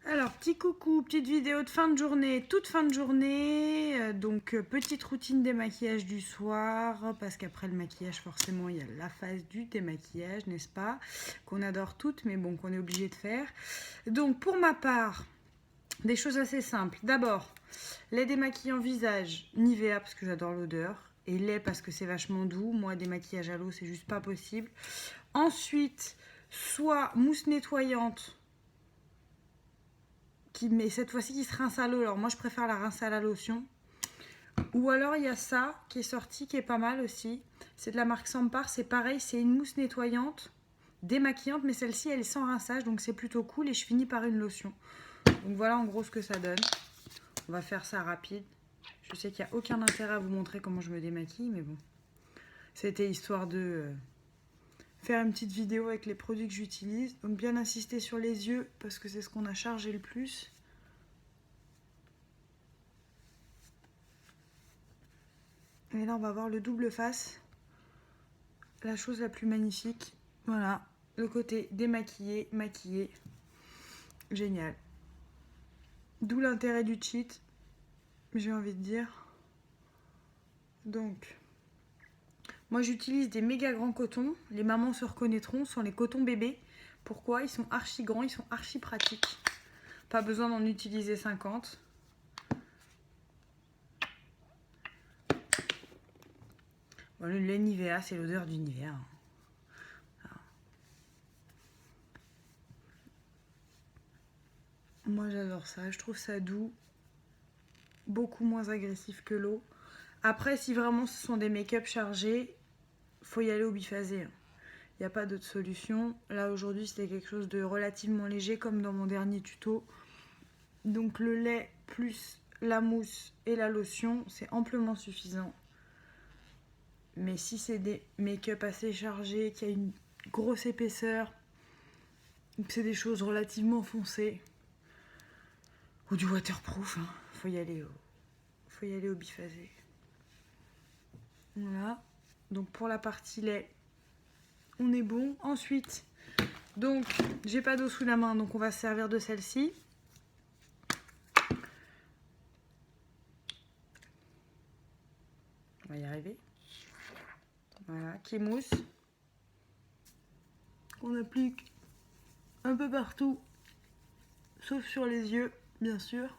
Alors, petit coucou, petite vidéo de fin de journée, toute fin de journée. Petite routine démaquillage du soir, parce qu'après le maquillage, forcément, il y a la phase du démaquillage, n'est-ce pas? Qu'on adore toutes, mais bon, qu'on est obligé de faire. Donc, pour ma part, des choses assez simples. D'abord, lait démaquillant visage, Nivea, parce que j'adore l'odeur. Et lait, parce que c'est vachement doux. Moi, démaquillage à l'eau, c'est juste pas possible. Ensuite, soit mousse nettoyante, mais cette fois-ci qui se rince à l'eau. Alors moi je préfère la rincer à la lotion. Ou alors il y a ça qui est sorti, qui est pas mal aussi. C'est de la marque Sampar, c'est pareil, c'est une mousse nettoyante, démaquillante, mais celle-ci elle est sans rinçage, donc c'est plutôt cool et je finis par une lotion. Donc voilà en gros ce que ça donne. On va faire ça rapide. Je sais qu'il n'y a aucun intérêt à vous montrer comment je me démaquille, mais bon. C'était histoire de faire une petite vidéo avec les produits que j'utilise. Donc bien insister sur les yeux, parce que c'est ce qu'on a chargé le plus. Et là, on va voir le double face. La chose la plus magnifique. Voilà, le côté démaquillé, maquillé. Génial. D'où l'intérêt du cheat, j'ai envie de dire. Donc, moi j'utilise des méga grands cotons. Les mamans se reconnaîtront, ce sont les cotons bébés. Pourquoi? Ils sont archi grands, ils sont archi pratiques. Pas besoin d'en utiliser 50. Bon, le lait Nivea, c'est l'odeur du Nivea. Moi j'adore ça, je trouve ça doux, beaucoup moins agressif que l'eau. Après, si vraiment ce sont des make-up chargés, faut y aller au biphasé. Il n'y a pas d'autre solution. Là aujourd'hui c'était quelque chose de relativement léger comme dans mon dernier tuto. Donc le lait plus la mousse et la lotion, c'est amplement suffisant. Mais si c'est des make-up assez chargés, qu'il y a une grosse épaisseur, que c'est des choses relativement foncées, ou du waterproof, faut y aller au biphasé. Voilà. Donc pour la partie lait, on est bon. Ensuite, donc j'ai pas d'eau sous la main, donc on va se servir de celle-ci. On va y arriver. Voilà, qui mousse. Qu'on applique un peu partout, sauf sur les yeux, bien sûr.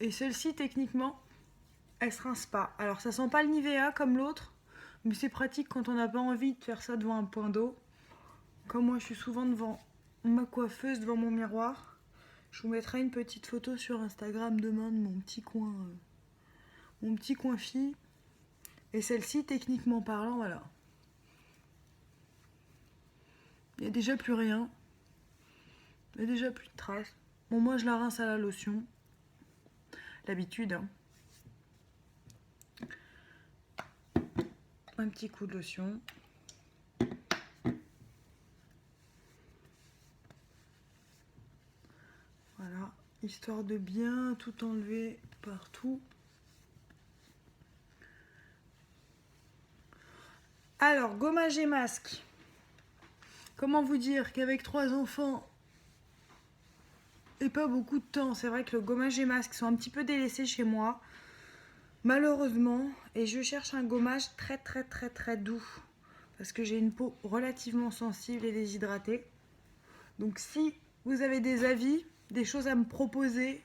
Et celle-ci, techniquement, elle se rince pas. Alors ça sent pas le Nivea comme l'autre, mais c'est pratique quand on n'a pas envie de faire ça devant un point d'eau. Comme moi, je suis souvent devant ma coiffeuse, devant mon miroir. Je vous mettrai une petite photo sur Instagram demain de mon petit coin fille. Et celle-ci, techniquement parlant, voilà. Il n'y a déjà plus rien. Il n'y a déjà plus de traces. Bon, moi, je la rince à la lotion. L'habitude, Un petit coup de lotion. Voilà, histoire de bien tout enlever partout. Alors, gommage et masque. Comment vous dire qu'avec 3 enfants et pas beaucoup de temps, c'est vrai que le gommage et masque sont un petit peu délaissés chez moi, malheureusement, et je cherche un gommage très doux, parce que j'ai une peau relativement sensible et déshydratée. Donc si vous avez des avis, des choses à me proposer,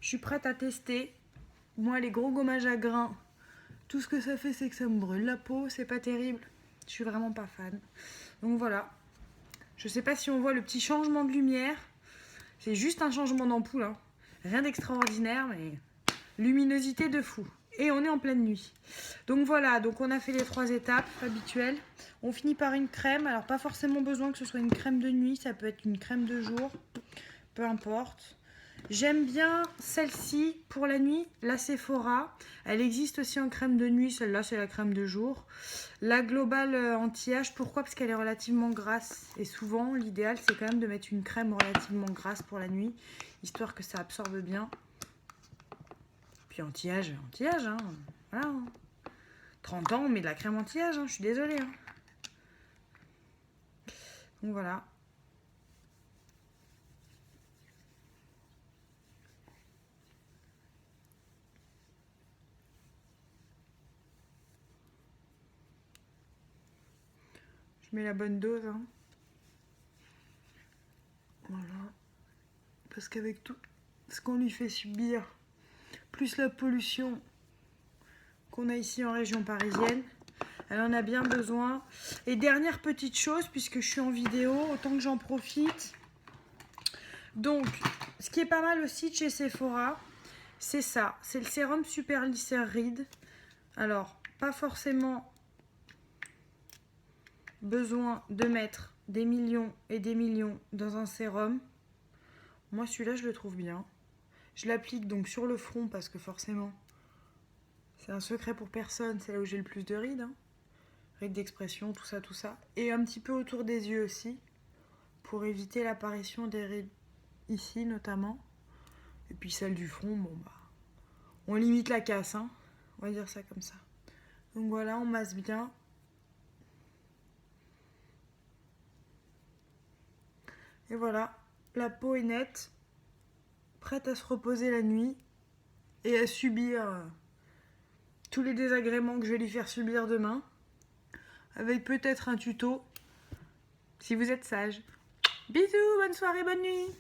je suis prête à tester. Moi, les gros gommages à grains, tout ce que ça fait, c'est que ça me brûle la peau, c'est pas terrible. Je suis vraiment pas fan. Donc voilà. Je sais pas si on voit le petit changement de lumière. C'est juste un changement d'ampoule. Rien d'extraordinaire, mais luminosité de fou. Et on est en pleine nuit. Donc voilà, donc on a fait les 3 étapes habituelles. On finit par une crème. Alors pas forcément besoin que ce soit une crème de nuit, ça peut être une crème de jour. Peu importe. J'aime bien celle-ci pour la nuit, la Sephora. Elle existe aussi en crème de nuit, celle-là c'est la crème de jour. La Global anti-âge, pourquoi? Parce qu'elle est relativement grasse. Et souvent, l'idéal c'est quand même de mettre une crème relativement grasse pour la nuit, histoire que ça absorbe bien. Puis anti-âge, voilà. 30 ans, on met de la crème anti-âge, je suis désolée. Donc voilà. Je mets la bonne dose. Hein. Voilà. Parce qu'avec tout ce qu'on lui fait subir, plus la pollution qu'on a ici en région parisienne, elle en a bien besoin. Et dernière petite chose, puisque je suis en vidéo, autant que j'en profite. Donc, ce qui est pas mal aussi de chez Sephora, c'est ça. C'est le sérum Super Glyceride. Alors, pas forcément besoin de mettre des millions et des millions dans un sérum. Moi, celui-là, je le trouve bien. Je l'applique donc sur le front parce que forcément, c'est un secret pour personne. C'est là où j'ai le plus de rides. Hein. Rides d'expression, tout ça, tout ça. Et un petit peu autour des yeux aussi. Pour éviter l'apparition des rides ici, notamment. Et puis celle du front, bon bah... On limite la casse, hein. On va dire ça comme ça. Donc voilà, on masse bien. Et voilà, la peau est nette. Prête à se reposer la nuit. Et à subir tous les désagréments que je vais lui faire subir demain. Avec peut-être un tuto. Si vous êtes sage. Bisous, bonne soirée, bonne nuit.